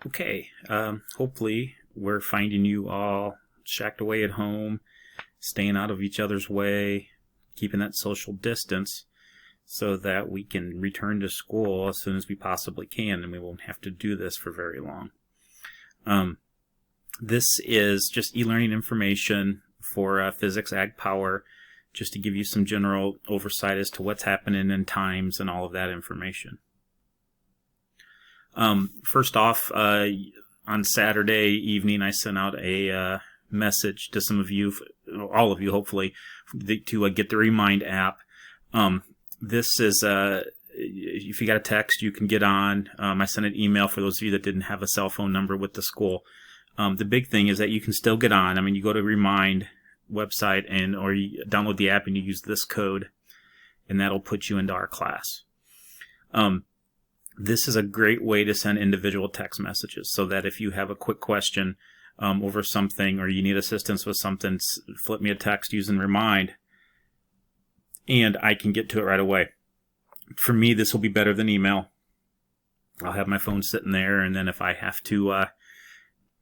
Okay, hopefully we're finding you all shacked away at home, staying out of each other's way, keeping that social distance so that we can return to school as soon as we possibly can, and we won't have to do this for very long. This is just e-learning information for Physics Ag Power, just to give you some general oversight as to what's happening in times and all of that information. First off, on Saturday evening, I sent out a message to some of you, all of you hopefully, to get the Remind app. This is, if you got a text, you can get on. I sent an email for those of you that didn't have a cell phone number with the school. The big thing is that you can still get on. I mean, you go to Remind website or you download the app and you use this code, and that'll put you into our class. This is a great way to send individual text messages, so that if you have a quick question over something, or you need assistance with something, flip me a text using Remind, and I can get to it right away. For me, this will be better than email. I'll have my phone sitting there, and then if I have to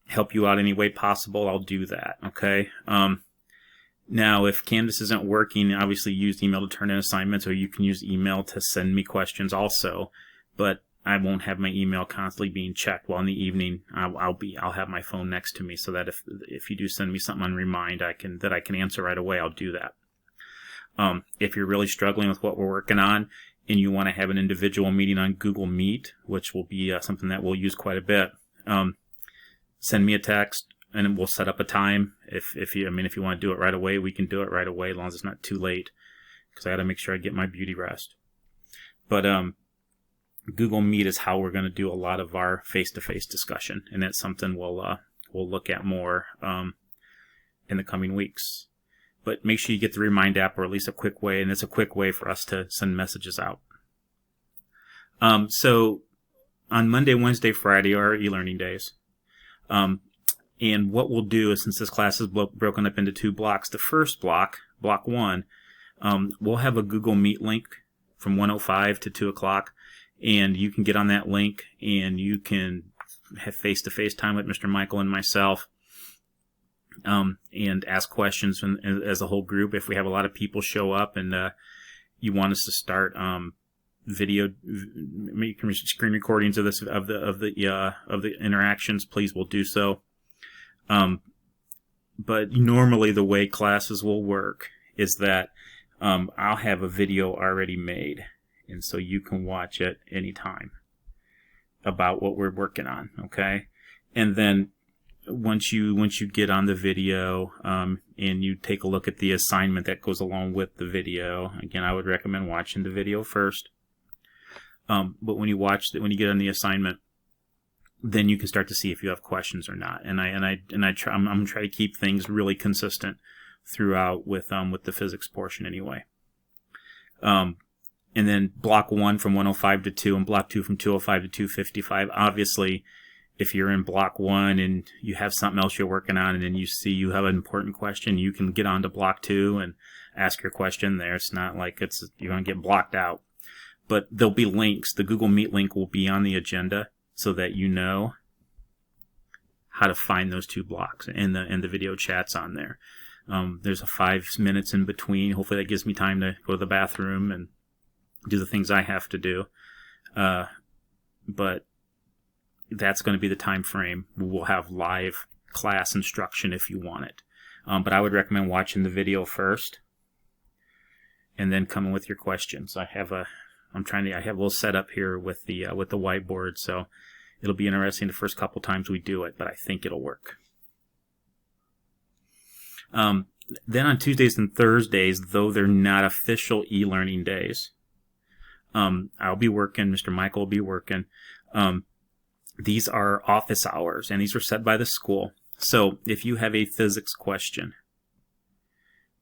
help you out any way possible, I'll do that, okay? Now, if Canvas isn't working, obviously use email to turn in assignments, or you can use email to send me questions also. But I won't have my email constantly being checked. While in the evening, I'll have my phone next to me, so that if you do send me something on Remind, I can answer right away. I'll do that. If you're really struggling with what we're working on, and you want to have an individual meeting on Google Meet, which will be something that we'll use quite a bit, send me a text, and we'll set up a time. If you want to do it right away, we can do it right away, as long as it's not too late, because I got to make sure I get my beauty rest. But Google Meet is how we're going to do a lot of our face-to-face discussion, and that's something we'll look at more in the coming weeks. But make sure you get the Remind app, or at least a quick way, and it's a quick way for us to send messages out. So on Monday, Wednesday, Friday are our e-learning days. And what we'll do is, since this class is broken up into two blocks, the first block, block 1, we'll have a Google Meet link from 1:05 to 2 o'clock. And you can get on that link, and you can have face-to-face time with Mr. Michael and myself, and ask questions as a whole group. If we have a lot of people show up and you want us to start video, making screen recordings of the interactions, please, we'll do so. But normally the way classes will work is that I'll have a video already made, and so you can watch it anytime about what we're working on, okay? And then once you get on the video and you take a look at the assignment that goes along with the video, again, I would recommend watching the video first. But when you get on the assignment, then you can start to see if you have questions or not. And I'm gonna try to keep things really consistent throughout with the physics portion anyway. And then block 1 from 1:05 to 2, and block 2 from 2:05 to 2:55. Obviously, if you're in block 1 and you have something else you're working on, and then you see you have an important question, you can get on to block 2 and ask your question there. It's not like you're going to get blocked out. But there'll be links. The Google Meet link will be on the agenda, so that you know how to find those two blocks, and the video chat's on there. There's a 5 minutes in between. Hopefully that gives me time to go to the bathroom and do the things I have to do. But that's going to be the time frame. We'll have live class instruction if you want it. But I would recommend watching the video first, and then coming with your questions. I have a little setup here with the whiteboard, so it'll be interesting the first couple times we do it, but I think it'll work. Then on Tuesdays and Thursdays, though they're not official e-learning days, I'll be working, Mr. Michael will be working. These are office hours, and these are set by the school. So if you have a physics question,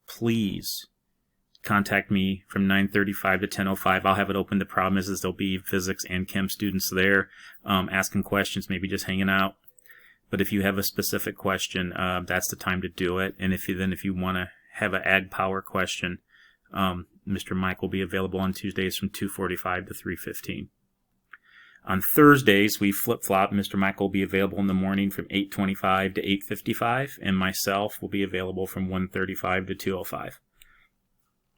please contact me from 9:35 to 10:05. I'll have it open. The problem is there'll be physics and chem students there asking questions, maybe just hanging out. But if you have a specific question, that's the time to do it. And if you want to have an ag power question, Mr. Mike will be available on Tuesdays from 2:45 to 3:15. On Thursdays, we flip-flop. Mr. Michael will be available in the morning from 8:25 to 8:55, and myself will be available from 1:35 to 2:05.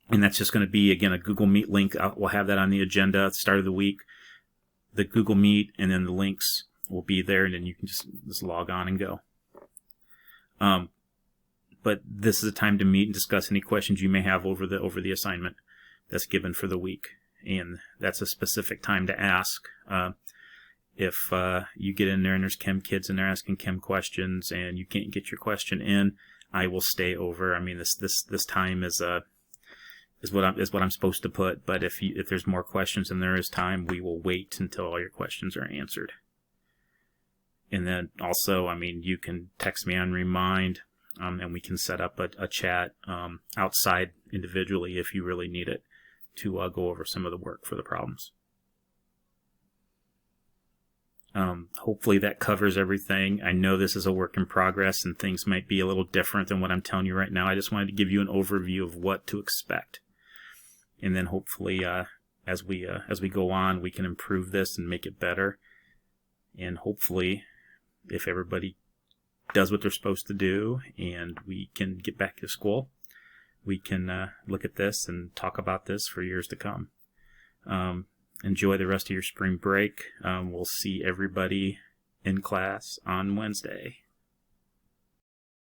And that's just going to be, again, a Google Meet link. We'll have that on the agenda at the start of the week, the Google Meet, and then the links will be there, and then you can just log on and go. But this is a time to meet and discuss any questions you may have over the assignment that's given for the week. And that's a specific time to ask. If you get in there and there's chem kids and they're asking chem questions and you can't get your question in, I will stay over. I mean, this time is what I'm supposed to put. But if there's more questions and there is time, we will wait until all your questions are answered. And then also, I mean, you can text me on Remind, and we can set up a chat outside individually if you really need it, to go over some of the work for the problems. Hopefully that covers everything. I know this is a work in progress and things might be a little different than what I'm telling you right now. I just wanted to give you an overview of what to expect. And then hopefully as we go on, we can improve this and make it better. And hopefully, if everybody does what they're supposed to do and we can get back to school, we can look at this and talk about this for years to come. Enjoy the rest of your spring break. We'll see everybody in class on Wednesday.